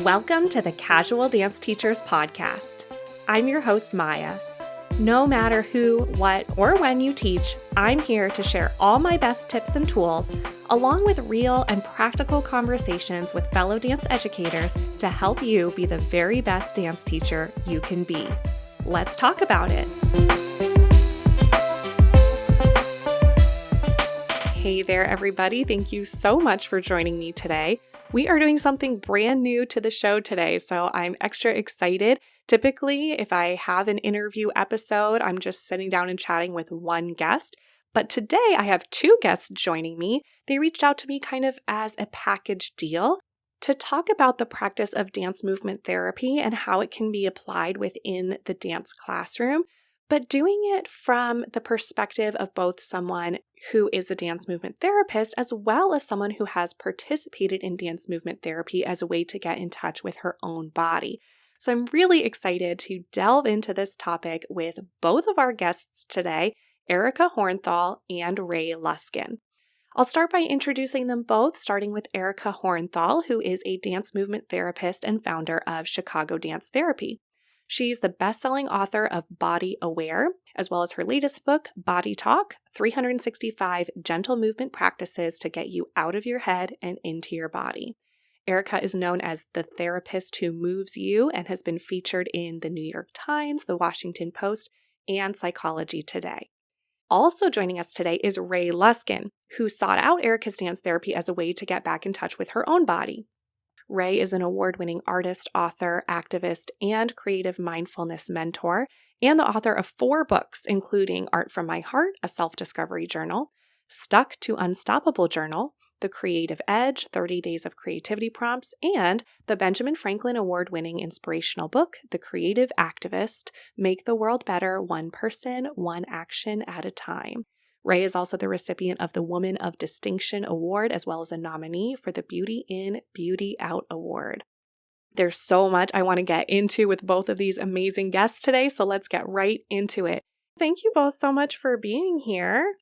Welcome to the Casual Dance Teachers Podcast. I'm your host, Maya. No matter who, what, or when you teach, I'm here to share all my best tips and tools, along with real and practical conversations with fellow dance educators to help you be the very best dance teacher you can be. Let's talk about it. Hey there, everybody. Thank you so much for joining me today. We are doing something brand new to the show today, so I'm extra excited. Typically, if I have an interview episode, I'm just sitting down and chatting with one guest. But today I have two guests joining me. They reached out to me kind of as a package deal to talk about the practice of dance movement therapy and how it can be applied within the dance classroom, but doing it from the perspective of both someone who is a dance movement therapist as well as someone who has participated in dance movement therapy as a way to get in touch with her own body. So I'm really excited to delve into this topic with both of our guests today, Erica Hornthal and Rae Luskin. I'll start by introducing them both, starting with Erica Hornthal, who is a dance movement therapist and founder of Chicago Dance Therapy. She's the best-selling author of Body Aware, as well as her latest book, Body Talk, 365 Gentle Movement Practices to Get You Out of Your Head and Into Your Body. Erica is known as the therapist who moves you and has been featured in the New York Times, the Washington Post, and Psychology Today. Also joining us today is Rae Luskin, who sought out Erica's dance therapy as a way to get back in touch with her own body. Rae is an award-winning artist, author, activist, and creative mindfulness mentor, and the author of 4 books, including Art from My Heart, a self-discovery journal, Stuck to Unstoppable Journal, The Creative Edge, 30 Days of Creativity Prompts, and the Benjamin Franklin award-winning inspirational book, The Creative Activist, Make the World Better One Person, One Action at a Time. Rae is also the recipient of the Woman of Distinction Award, as well as a nominee for the Beauty In, Beauty Out Award. There's so much I want to get into with both of these amazing guests today, so let's get right into it. Thank you both so much for being here.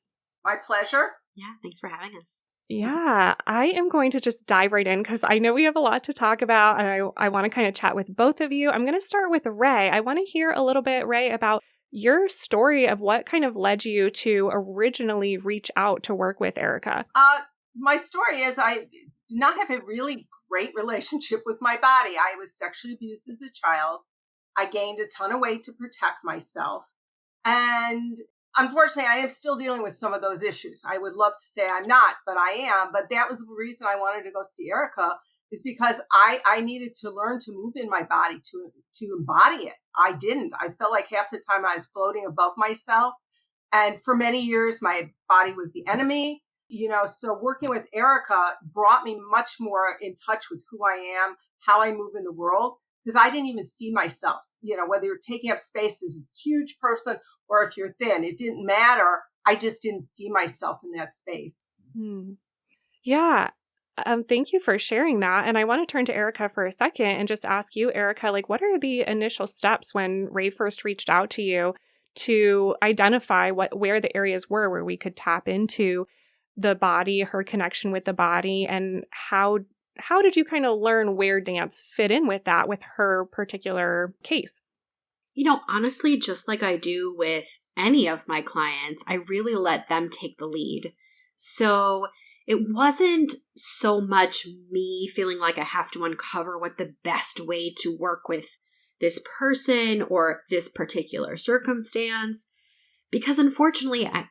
My pleasure. Yeah, thanks for having us. Yeah, I am going to just dive right in because I know we have a lot to talk about, and I want to kind of chat with both of you. I'm going to start with Rae. I want to hear a little bit, Rae, about your story of what kind of led you to originally reach out to work with Erica. My story is I did not have a really great relationship with my body. I was sexually abused as a child. I gained a ton of weight to protect myself. And unfortunately, I am still dealing with some of those issues. I would love to say I'm not, but I am. But that was the reason I wanted to go see Erica, is because I needed to learn to move in my body, to embody it. I didn't. I felt like half the time I was floating above myself. And for many years, my body was the enemy. So working with Erica brought me much more in touch with who I am, how I move in the world, because I didn't even see myself. Whether you're taking up spaces, it's a huge person, or if you're thin, it didn't matter. I just didn't see myself in that space. Yeah. Thank you for sharing that. And I want to turn to Erica for a second and just ask you, Erica, what are the initial steps when Rae first reached out to you to identify where the areas were where we could tap into the body, her connection with the body, and how did you kind of learn where dance fit in with that, with her particular case? Honestly, just like I do with any of my clients, I really let them take the lead. So it wasn't so much me feeling like I have to uncover what the best way to work with this person or this particular circumstance, because unfortunately, I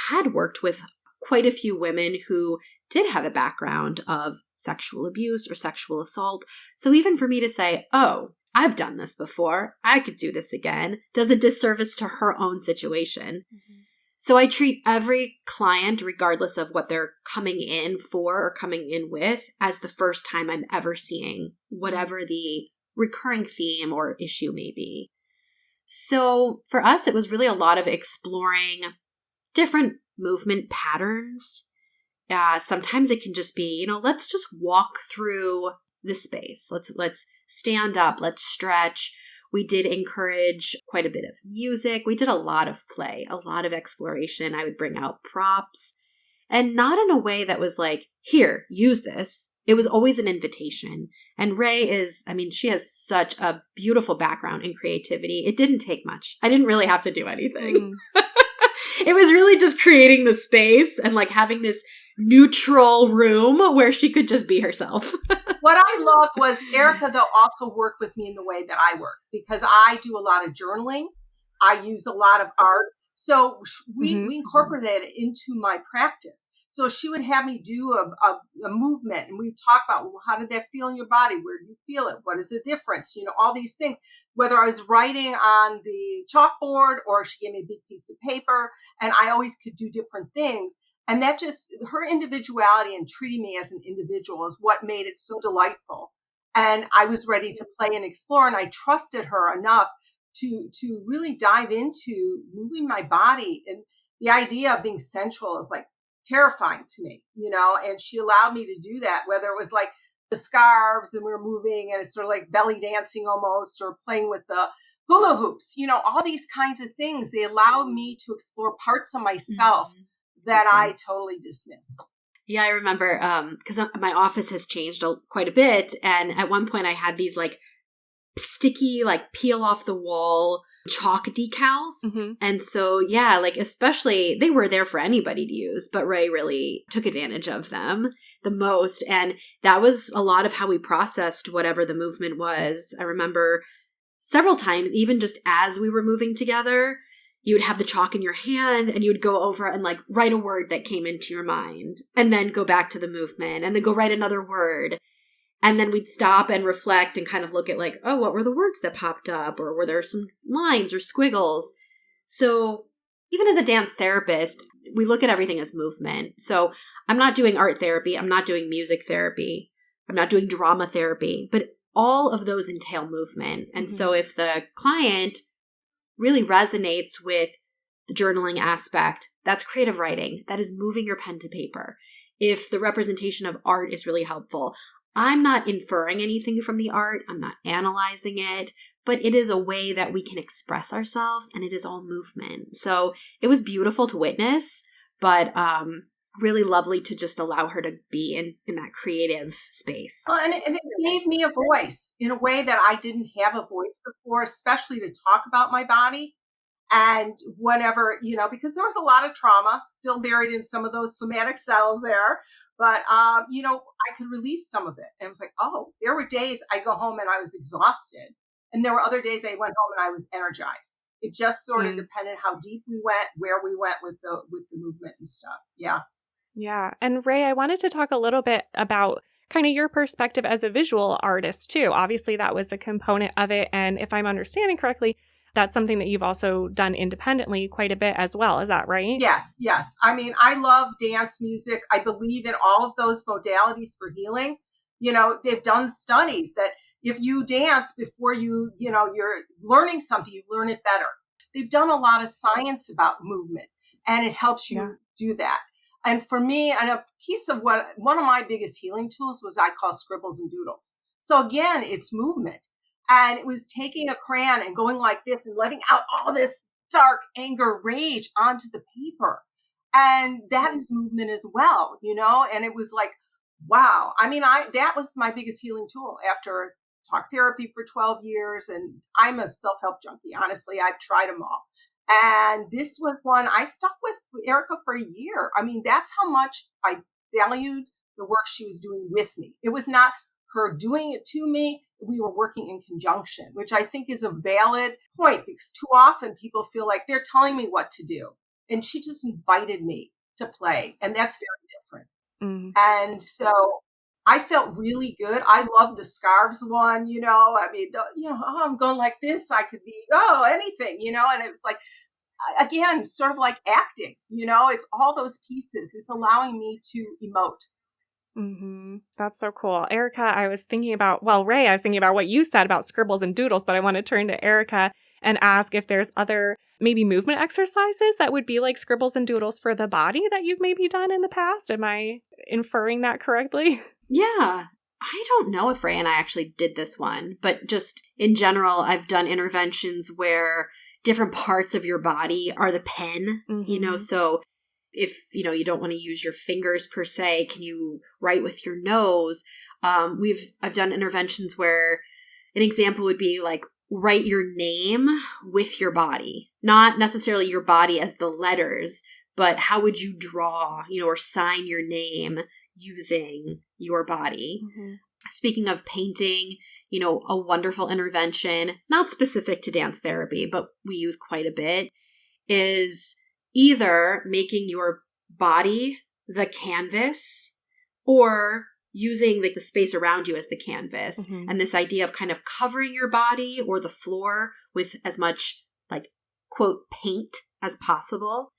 had worked with quite a few women who did have a background of sexual abuse or sexual assault. So even for me to say, oh, I've done this before, I could do this again, does a disservice to her own situation. Mm-hmm. So I treat every client, regardless of what they're coming in for or coming in with, as the first time I'm ever seeing whatever the recurring theme or issue may be. So for us, it was really a lot of exploring different movement patterns. Sometimes it can just be, let's just walk through the space. Let's stand up. Let's stretch. We did encourage quite a bit of music. We did a lot of play, a lot of exploration. I would bring out props, and not in a way that was like, here, use this. It was always an invitation. And Rae is, she has such a beautiful background in creativity. It didn't take much. I didn't really have to do anything. It was really just creating the space and like having this neutral room where she could just be herself. What I loved was Erica, though, also worked with me in the way that I work, because I do a lot of journaling. I use a lot of art. So we incorporated it into my practice. So she would have me do a movement, and we'd talk about, well, how did that feel in your body? Where do you feel it? What is the difference? All these things, whether I was writing on the chalkboard or she gave me a big piece of paper, and I always could do different things. And that just, her individuality and treating me as an individual is what made it so delightful. And I was ready to play and explore, and I trusted her enough to really dive into moving my body. And the idea of being sensual is like terrifying to me, and she allowed me to do that, whether it was like the scarves and we were moving and it's sort of like belly dancing almost, or playing with the hula hoops, all these kinds of things. They allowed me to explore parts of myself that I totally dismissed. Yeah, I remember because my office has changed quite a bit. And at one point I had these like sticky, like peel off the wall chalk decals. And so, yeah, like especially they were there for anybody to use, but Rae really took advantage of them the most. And that was a lot of how we processed whatever the movement was. I remember several times, even just as we were moving together, you would have the chalk in your hand and you would go over and like write a word that came into your mind and then go back to the movement and then go write another word. And then we'd stop and reflect and kind of look at like, oh, what were the words that popped up? Or were there some lines or squiggles? So even as a dance therapist, we look at everything as movement. So I'm not doing art therapy. I'm not doing music therapy. I'm not doing drama therapy. But all of those entail movement. And so if the client really resonates with the journaling aspect, that's creative writing. That is moving your pen to paper. If the representation of art is really helpful, I'm not inferring anything from the art. I'm not analyzing it, but it is a way that we can express ourselves, and it is all movement. So it was beautiful to witness, but really lovely to just allow her to be in that creative space. Well, and it gave me a voice in a way that I didn't have a voice before, especially to talk about my body and whatever, because there was a lot of trauma still buried in some of those somatic cells there. But, I could release some of it. And it was like, oh, there were days I go home and I was exhausted. And there were other days I went home and I was energized. It just sort of depended how deep we went, where we went with the movement and stuff. Yeah. Yeah. And Rae, I wanted to talk a little bit about kind of your perspective as a visual artist too. Obviously, that was a component of it. And if I'm understanding correctly, that's something that you've also done independently quite a bit as well. Is that right? Yes. I love dance music. I believe in all of those modalities for healing. They've done studies that if you dance before you're learning something, you learn it better. They've done a lot of science about movement, and it helps you do that. And for me, and a piece of one of my biggest healing tools was I call scribbles and doodles. So again, it's movement. And it was taking a crayon and going like this and letting out all this dark anger, rage onto the paper. And that is movement as well, and it was like, wow. That was my biggest healing tool after talk therapy for 12 years. And I'm a self-help junkie. Honestly, I've tried them all. And this was one I stuck with Erica for a year. That's how much I valued the work she was doing with me. It was not her doing it to me. We were working in conjunction, which I think is a valid point, because too often people feel like they're telling me what to do. And she just invited me to play. And that's very different. And so I felt really good. I love the scarves one, I'm going like this. I could be, anything, and it was like, again, sort of like acting, it's all those pieces. It's allowing me to emote. That's so cool. Erica, Rae, I was thinking about what you said about scribbles and doodles, but I want to turn to Erica and ask if there's other maybe movement exercises that would be like scribbles and doodles for the body that you've maybe done in the past. Am I inferring that correctly? Yeah. I don't know if Rae and I actually did this one, but just in general, I've done interventions where different parts of your body are the pen, so if, you don't want to use your fingers per se, can you write with your nose? I've done interventions where an example would be like, write your name with your body, not necessarily your body as the letters, but how would you draw, or sign your name using your body? Mm-hmm. Speaking of painting, a wonderful intervention, not specific to dance therapy, but we use quite a bit, is either making your body the canvas or using like the space around you as the canvas. Mm-hmm. And this idea of kind of covering your body or the floor with as much like quote paint as possible.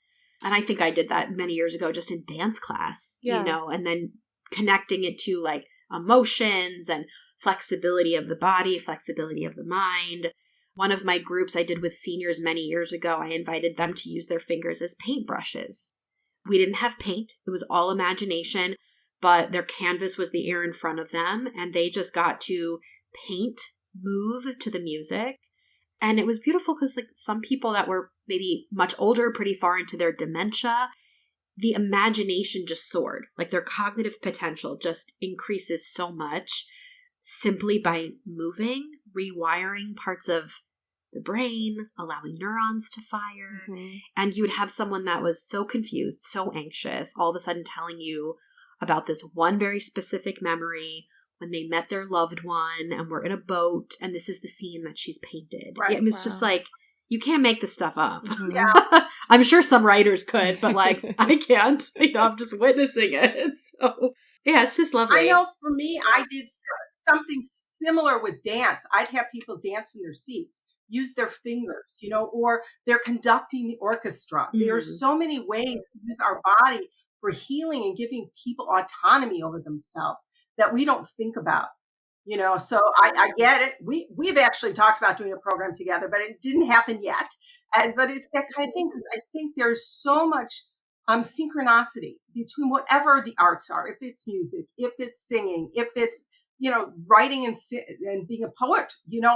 And I think I did that many years ago just in dance class, and then connecting it to like emotions and flexibility of the body, flexibility of the mind. One of my groups I did with seniors many years ago, I invited them to use their fingers as paintbrushes. We didn't have paint. It was all imagination, but their canvas was the air in front of them, and they just got to paint, move to the music. And it was beautiful because like some people that were maybe much older, pretty far into their dementia, the imagination just soared. Like their cognitive potential just increases so much simply by moving, rewiring parts of the brain, allowing neurons to fire. Mm-hmm. And you would have someone that was so confused, so anxious, all of a sudden telling you about this one very specific memory when they met their loved one and were in a boat, and this is the scene that she's painted. Right. It was just like, you can't make this stuff up. Yeah. I'm sure some writers could, but like, I can't. I'm just witnessing it. So, yeah, it's just lovely. I know for me, I did something similar with dance. I'd have people dance in their seats, use their fingers, or they're conducting the orchestra. Mm. There are so many ways to use our body for healing and giving people autonomy over themselves that we don't think about, so I get it. We've actually talked about doing a program together, but it didn't happen yet. But it's that kind of thing, because I think there's so much synchronicity between whatever the arts are, if it's music, if it's singing, if it's, writing and being a poet,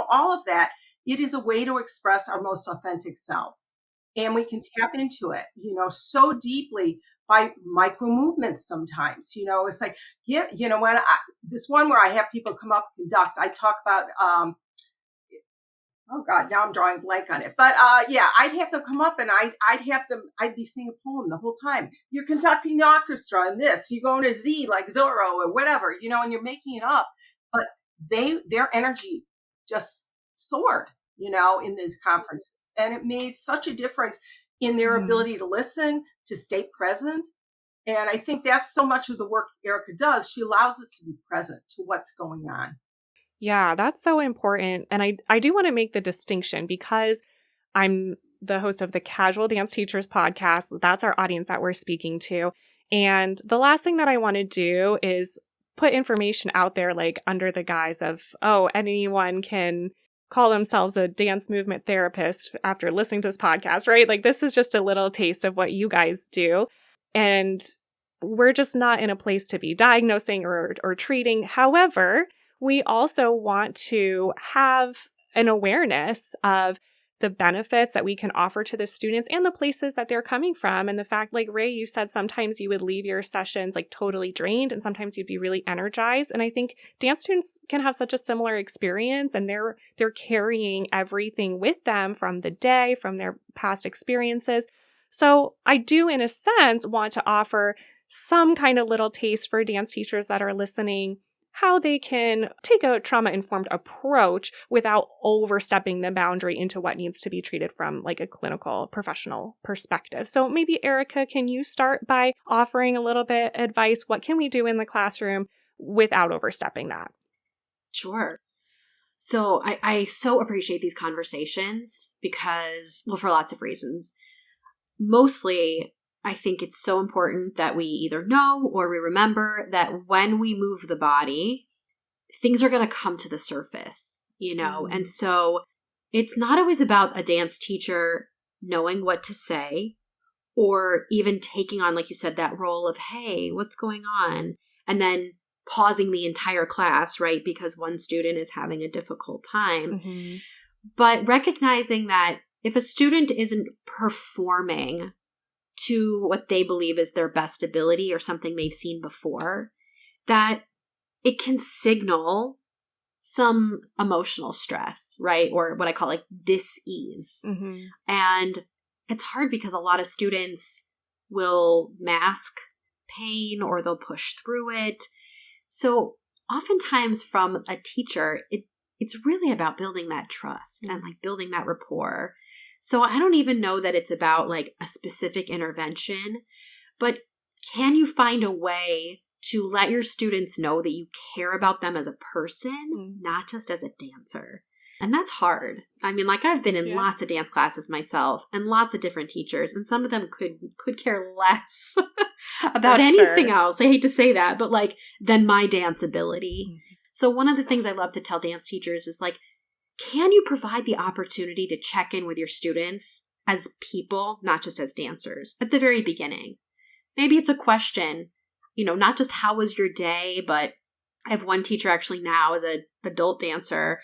all of that. It is a way to express our most authentic selves. And we can tap into it, so deeply by micro movements sometimes. It's like, when this one where I have people come up and conduct, I talk about, oh God, now I'm drawing a blank on it. But I'd have them come up and I'd be singing a poem the whole time. You're conducting the orchestra and this, you're going to Z like Zorro or whatever, and you're making it up. But their energy just soared, in these conferences. And it made such a difference in their ability to listen, to stay present. And I think that's so much of the work Erica does. She allows us to be present to what's going on. Yeah, that's so important. And I do want to make the distinction because I'm the host of the Casual Dance Teachers podcast. That's our audience that we're speaking to. And the last thing that I want to do is put information out there like under the guise of, anyone can call themselves a dance movement therapist after listening to this podcast, right? Like this is just a little taste of what you guys do. And we're just not in a place to be diagnosing or treating. However, we also want to have an awareness of the benefits that we can offer to the students and the places that they're coming from. And the fact, like Rae, you said sometimes you would leave your sessions like totally drained and sometimes you'd be really energized. And I think dance students can have such a similar experience, and they're carrying everything with them from the day, from their past experiences. So I do, in a sense, want to offer some kind of little taste for dance teachers that are listening, how they can take a trauma-informed approach without overstepping the boundary into what needs to be treated from like a clinical professional perspective. So maybe Erica, can you start by offering a little bit advice? What can we do in the classroom without overstepping that? Sure. So I so appreciate these conversations because, well, for lots of reasons. Mostly, I think it's so important that we either know or we remember that when we move the body, things are going to come to the surface, And so it's not always about a dance teacher knowing what to say or even taking on, like you said, that role of, hey, what's going on? And then pausing the entire class, right? Because one student is having a difficult time. Mm-hmm. But recognizing that if a student isn't performing to what they believe is their best ability or something they've seen before, that it can signal some emotional stress, right? Or what I call like dis-ease. Mm-hmm. And it's hard because a lot of students will mask pain or they'll push through it. So oftentimes from a teacher, it's really about building that trust and like building that rapport. So I don't even know that it's about like a specific intervention, but can you find a way to let your students know that you care about them as a person, not just as a dancer? And that's hard. I mean, like I've been in lots of dance classes myself and lots of different teachers, and some of them could care less about anything else. I hate to say that, but like than my dance ability. Mm-hmm. So one of the things I love to tell dance teachers is like, can you provide the opportunity to check in with your students as people, not just as dancers, at the very beginning? Maybe it's a question, not just how was your day, but I have one teacher actually now as an adult dancer.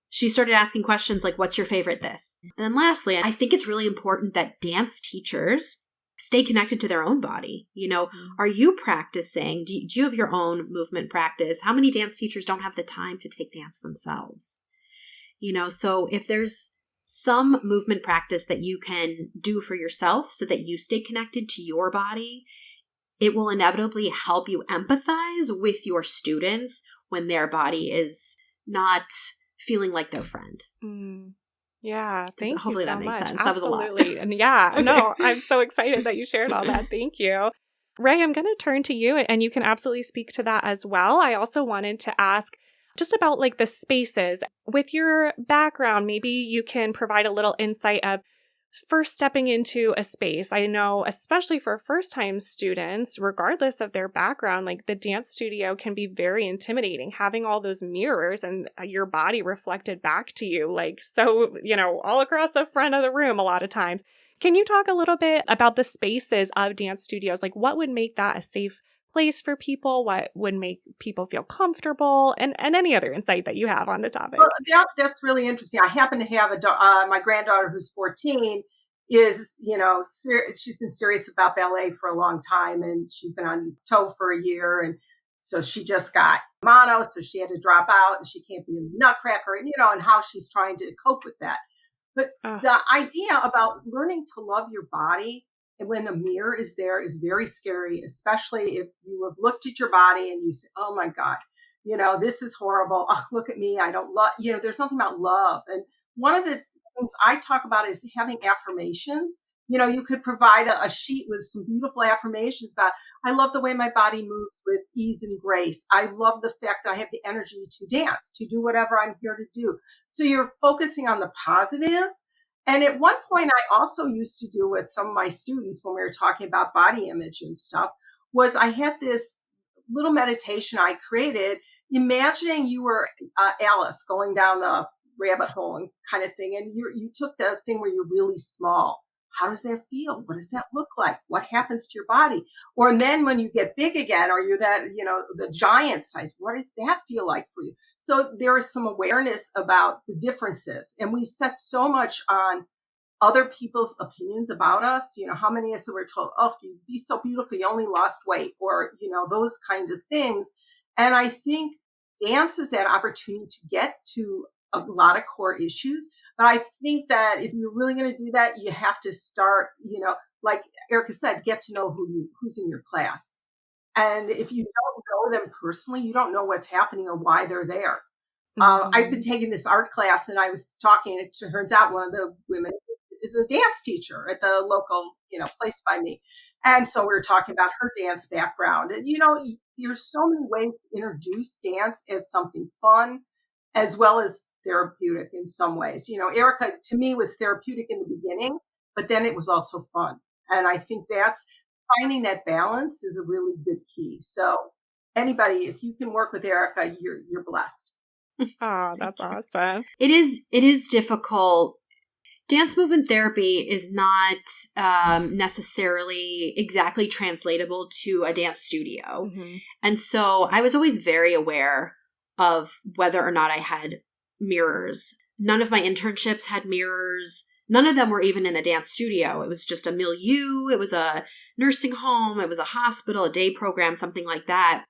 She started asking questions like, what's your favorite this? And then lastly, I think it's really important that dance teachers stay connected to their own body. Are you practicing? Do you have your own movement practice? How many dance teachers don't have the time to take dance themselves? So if there's some movement practice that you can do for yourself so that you stay connected to your body, it will inevitably help you empathize with your students when their body is not feeling like their friend. Yeah, thank you so much. Hopefully that makes sense. Absolutely. That was a lot. And yeah, Okay. No, I'm so excited that you shared all that. Thank you. Rae, I'm going to turn to you and you can absolutely speak to that as well. I also wanted to ask just about like the spaces. With your background, maybe you can provide a little insight of first stepping into a space. I know, especially for first-time students, regardless of their background, like the dance studio can be very intimidating, having all those mirrors and your body reflected back to you, like, so, all across the front of the room a lot of times. Can you talk a little bit about the spaces of dance studios? Like, what would make that a safe place for people? What would make people feel comfortable? And any other insight that you have on the topic? Well, that's really interesting. I happen to have my granddaughter who's 14 is, she's been serious about ballet for a long time, and she's been on toe for a year. And so she just got mono, so she had to drop out and she can't be in the Nutcracker, and how she's trying to cope with that. But the idea about learning to love your body and when a mirror is there is very scary, especially if you have looked at your body and you say, oh my God, this is horrible. Oh, look at me. I don't love, there's nothing about love. And one of the things I talk about is having affirmations. You could provide a sheet with some beautiful affirmations about, I love the way my body moves with ease and grace. I love the fact that I have the energy to dance, to do whatever I'm here to do. So you're focusing on the positive. And at one point, I also used to do with some of my students when we were talking about body image and stuff, was I had this little meditation I created, imagining you were Alice going down the rabbit hole and kind of thing. And you took the thing where you're really small. How does that feel? What does that look like? What happens to your body? Or then when you get big again, or you're that, the giant size, what does that feel like for you? So there is some awareness about the differences. And we set so much on other people's opinions about us. How many of us were told, oh, you'd be so beautiful, you only lost weight, or, those kinds of things. And I think dance is that opportunity to get to a lot of core issues. But I think that if you're really going to do that, you have to start, like Erica said, get to know who's in your class. And if you don't know them personally, you don't know what's happening or why they're there. I've been taking this art class, and I was talking, it turns out one of the women is a dance teacher at the local, place by me. And so we were talking about her dance background. And, there's so many ways to introduce dance as something fun, as well as therapeutic in some ways. Erica, to me, was therapeutic in the beginning, but then it was also fun. And I think that's finding that balance is a really good key. So anybody, if you can work with Erica, you're blessed. Oh, that's awesome. It is difficult. Dance movement therapy is not necessarily exactly translatable to a dance studio. Mm-hmm. And so I was always very aware of whether or not I had mirrors. None of my internships had mirrors. None of them were even in a dance studio. It was just a milieu. It was a nursing home. It was a hospital, a day program, something like that.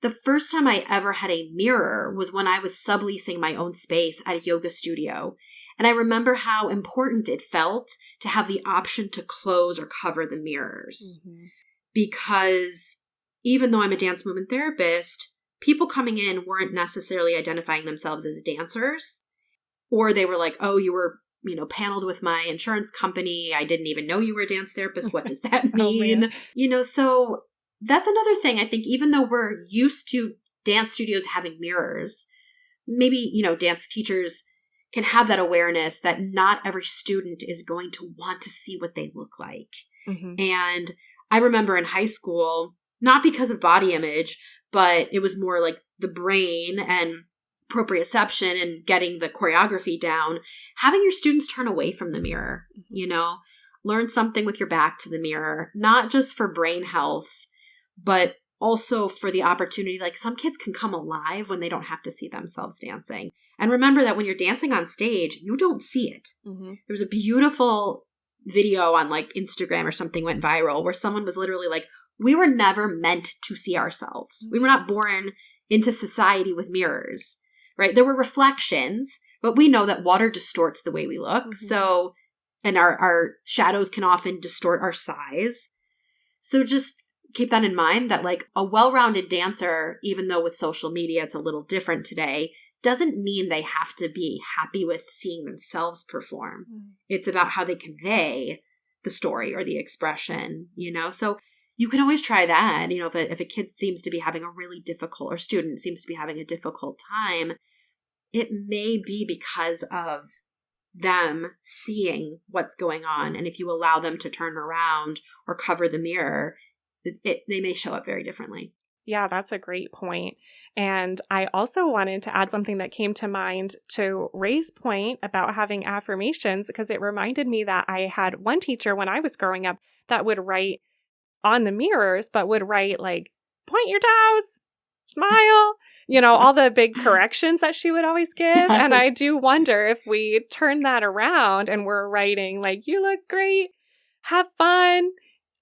The first time I ever had a mirror was when I was subleasing my own space at a yoga studio. And I remember how important it felt to have the option to close or cover the mirrors. Mm-hmm. Because even though I'm a dance movement therapist, people coming in weren't necessarily identifying themselves as dancers. Or they were like, oh, you were, paneled with my insurance company. I didn't even know you were a dance therapist. What does that mean? So that's another thing. I think even though we're used to dance studios having mirrors, maybe, dance teachers can have that awareness that not every student is going to want to see what they look like. Mm-hmm. And I remember in high school, not because of body image, but it was more like the brain and proprioception and getting the choreography down, having your students turn away from the mirror, learn something with your back to the mirror, not just for brain health, but also for the opportunity, like some kids can come alive when they don't have to see themselves dancing. And remember that when you're dancing on stage, you don't see it. Mm-hmm. There was a beautiful video on like Instagram or something went viral where someone was literally like, we were never meant to see ourselves. We were not born into society with mirrors, right? There were reflections, but we know that water distorts the way we look. Mm-hmm. So, and our shadows can often distort our size. So just keep that in mind that like a well-rounded dancer, even though with social media it's a little different today, doesn't mean they have to be happy with seeing themselves perform. Mm. It's about how they convey the story or the expression, So you can always try that. If a kid seems to be having a really difficult, or student seems to be having a difficult time, it may be because of them seeing what's going on. And if you allow them to turn around or cover the mirror, they may show up very differently. Yeah, that's a great point. And I also wanted to add something that came to mind to Ray's point about having affirmations, because it reminded me that I had one teacher when I was growing up that would write on the mirrors, but would write like, point your toes, smile, all the big corrections that she would always give. Yes. And I do wonder if we turn that around and we're writing like, you look great, have fun,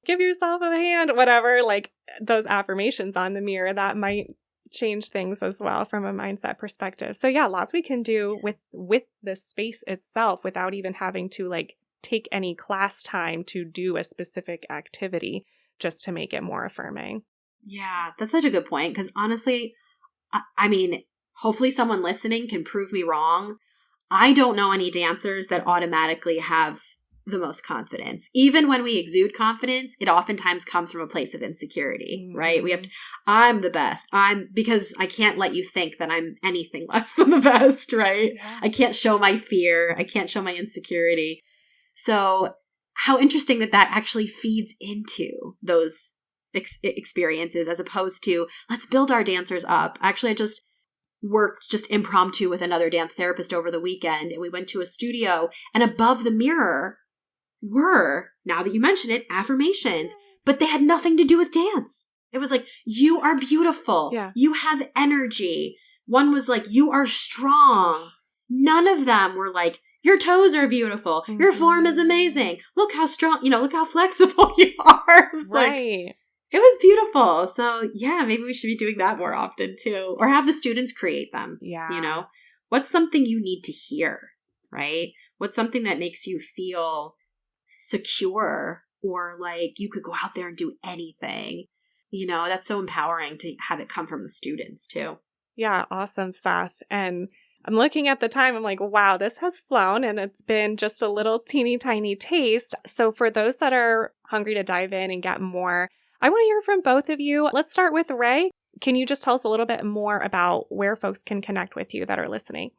give yourself a hand, whatever, like those affirmations on the mirror, that might change things as well from a mindset perspective. So yeah, lots we can do with the space itself without even having to like take any class time to do a specific activity just to make it more affirming. Yeah, that's such a good point. Because honestly, I mean, hopefully someone listening can prove me wrong. I don't know any dancers that automatically have the most confidence. Even when we exude confidence, it oftentimes comes from a place of insecurity, right? We have to, I'm the best. Because I can't let you think that I'm anything less than the best, right? Yeah. I can't show my fear. I can't show my insecurity. So how interesting that actually feeds into those experiences as opposed to let's build our dancers up. Actually, I just worked just impromptu with another dance therapist over the weekend, and we went to a studio, and above the mirror were, now that you mention it, affirmations, but they had nothing to do with dance. It was like, you are beautiful. Yeah. You have energy. One was like, you are strong. None of them were like, your toes are beautiful. Mm-hmm. Your form is amazing. Look how strong, look how flexible you are. Right. It was beautiful. So yeah, maybe we should be doing that more often too. Or have the students create them. Yeah. What's something you need to hear, right? What's something that makes you feel secure or like you could go out there and do anything? That's so empowering to have it come from the students too. Yeah, awesome stuff. And I'm looking at the time, I'm like, wow, this has flown, and it's been just a little teeny tiny taste. So for those that are hungry to dive in and get more, I want to hear from both of you. Let's start with Rae. Can you just tell us a little bit more about where folks can connect with you that are listening?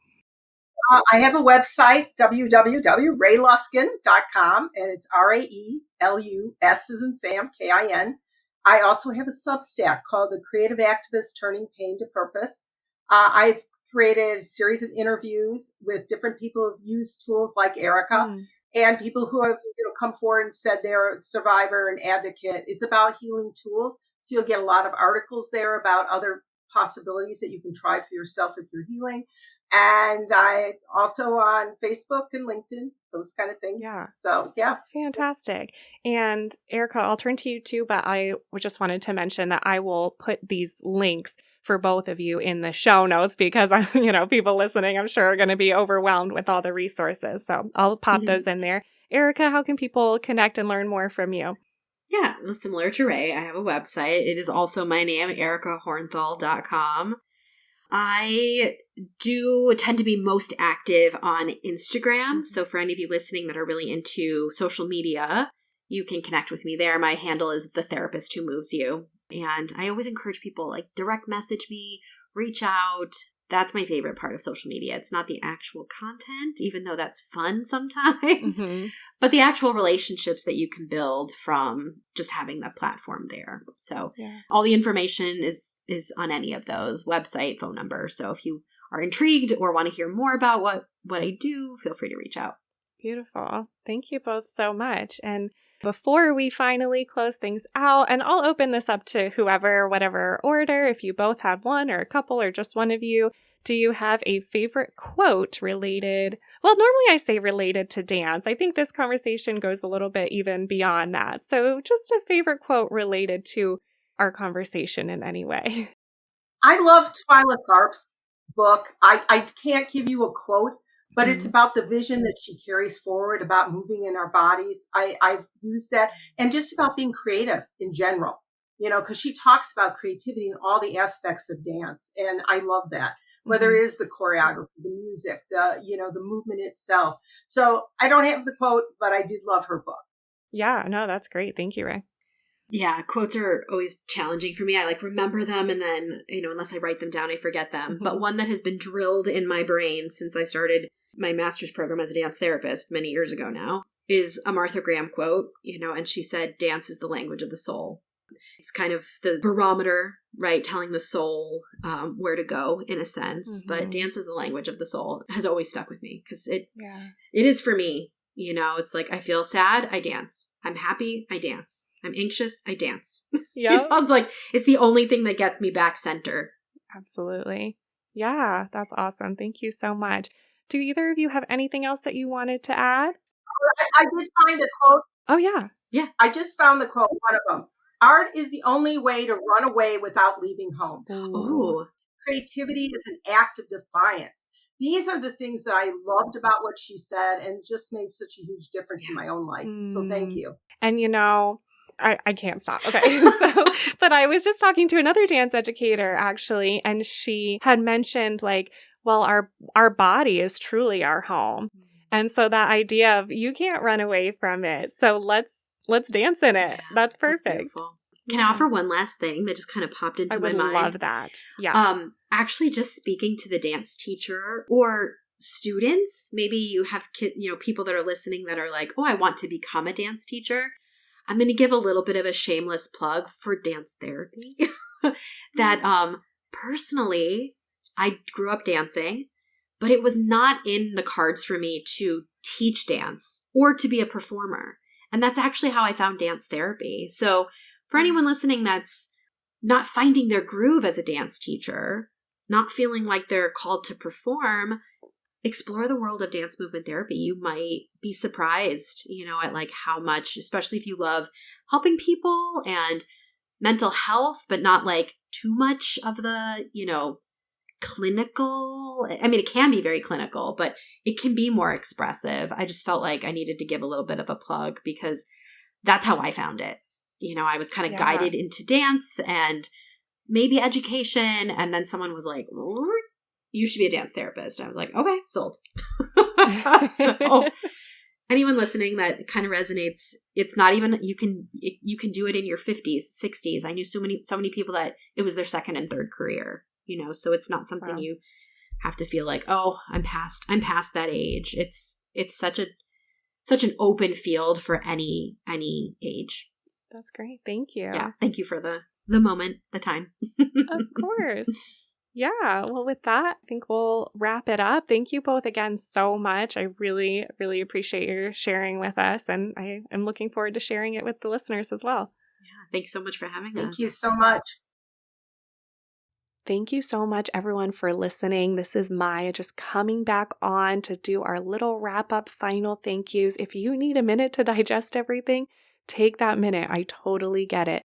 I have a website, www.raeluskin.com, and it's RAELUS as in Sam, KIN. I also have a Substack called The Creative Activist Turning Pain to Purpose. I've created a series of interviews with different people who've used tools like Erica and people who have come forward and said they're a survivor and advocate. It's about healing tools. So you'll get a lot of articles there about other possibilities that you can try for yourself if you're healing. And I also on Facebook and LinkedIn, those kind of things. Yeah. So, yeah. Fantastic. And Erica, I'll turn to you too, but I just wanted to mention that I will put these links for both of you in the show notes because, people listening, I'm sure, are going to be overwhelmed with all the resources. So I'll pop those in there. Erica, how can people connect and learn more from you? Yeah, similar to Rae, I have a website. It is also my name, ericahornthal.com. I do tend to be most active on Instagram. So for any of you listening that are really into social media, you can connect with me there. My handle is The Therapist Who Moves You. And I always encourage people, direct message me, reach out. That's my favorite part of social media. It's not the actual content, even though that's fun sometimes, but the actual relationships that you can build from just having the platform there. So all the information is on any of those, website, phone number. So if you are intrigued or want to hear more about what I do, feel free to reach out. Beautiful. Thank you both so much. And before we finally close things out, and I'll open this up to whoever, whatever order, if you both have one or a couple or just one of you, do you have a favorite quote related? Well, normally I say related to dance. I think this conversation goes a little bit even beyond that. So just a favorite quote related to our conversation in any way. I love Twyla Tharp's book. I can't give you a quote, but it's about the vision that she carries forward about moving in our bodies. I've used that, and just about being creative in general, because she talks about creativity in all the aspects of dance. And I love that, whether it is the choreography, the music, the movement itself. So I don't have the quote, but I did love her book. Yeah, no, that's great. Thank you, Rae. Yeah, quotes are always challenging for me. I remember them and then, unless I write them down, I forget them. But one that has been drilled in my brain since I started my master's program as a dance therapist many years ago now is a Martha Graham quote, and she said, dance is the language of the soul. It's kind of the barometer, right? Telling the soul where to go in a sense, but dance is the language of the soul has always stuck with me because it is for me. It's I feel sad, I dance. I'm happy, I dance. I'm anxious, I dance. Yeah. It's the only thing that gets me back center. Absolutely. Yeah, that's awesome. Thank you so much. Do either of you have anything else that you wanted to add? I did find a quote. Oh, yeah. Yeah. I just found the quote, one of them. Art is the only way to run away without leaving home. Ooh. Creativity is an act of defiance. These are the things that I loved about what she said and just made such a huge difference in my own life. So thank you. And I can't stop. Okay. But I was just talking to another dance educator actually, and she had mentioned our body is truly our home. And so that idea of you can't run away from it. So let's dance in it. Yeah, that's perfect. That's Can I offer one last thing that just kind of popped into my mind? I would love that. Yes. Actually just speaking to the dance teacher or students, maybe you have people that are listening that are like, oh, I want to become a dance teacher. I'm going to give a little bit of a shameless plug for dance therapy. That personally, I grew up dancing, but it was not in the cards for me to teach dance or to be a performer. And that's actually how I found dance therapy. So for anyone listening that's not finding their groove as a dance teacher, not feeling like they're called to perform, explore the world of dance movement therapy. You might be surprised, at how much, especially if you love helping people and mental health, but not too much of the, clinical. I mean, it can be very clinical, but it can be more expressive. I just felt like I needed to give a little bit of a plug because that's how I found it. I was kind of guided into dance and maybe education. And then someone was like, you should be a dance therapist. I was like, okay, sold. So anyone listening that kind of resonates, it's not even, you can do it in your 50s, 60s. I knew so many people that it was their second and third career, so it's not something you have to feel like, oh, I'm past that age. It's such an open field for any age. That's great. Thank you. Yeah. Thank you for the moment, the time. Of course. Yeah. Well, with that, I think we'll wrap it up. Thank you both again so much. I really, really appreciate your sharing with us. And I am looking forward to sharing it with the listeners as well. Yeah. Thanks so much for having us. Thank you so much. Thank you so much, everyone, for listening. This is Maya just coming back on to do our little wrap-up final thank yous. If you need a minute to digest everything, take that minute. I totally get it.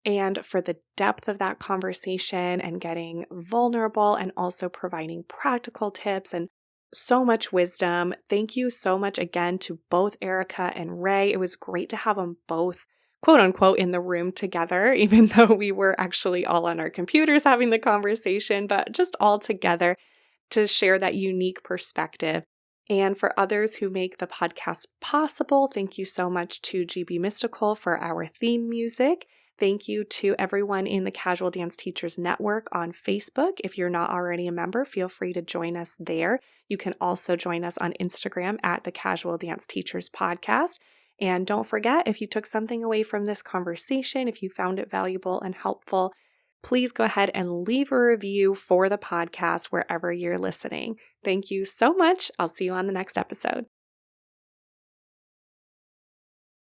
And for the depth of that conversation and getting vulnerable and also providing practical tips and so much wisdom, thank you so much again to both Erica and Ray. It was great to have them both, quote unquote, in the room together, even though we were actually all on our computers having the conversation, but just all together to share that unique perspective. And for others who make the podcast possible, thank you so much to GB Mystical for our theme music. Thank you to everyone in the Casual Dance Teachers Network on Facebook. If you're not already a member, feel free to join us there. You can also join us on Instagram at the Casual Dance Teachers Podcast. And don't forget, if you took something away from this conversation, if you found it valuable and helpful, please go ahead and leave a review for the podcast wherever you're listening. Thank you so much. I'll see you on the next episode.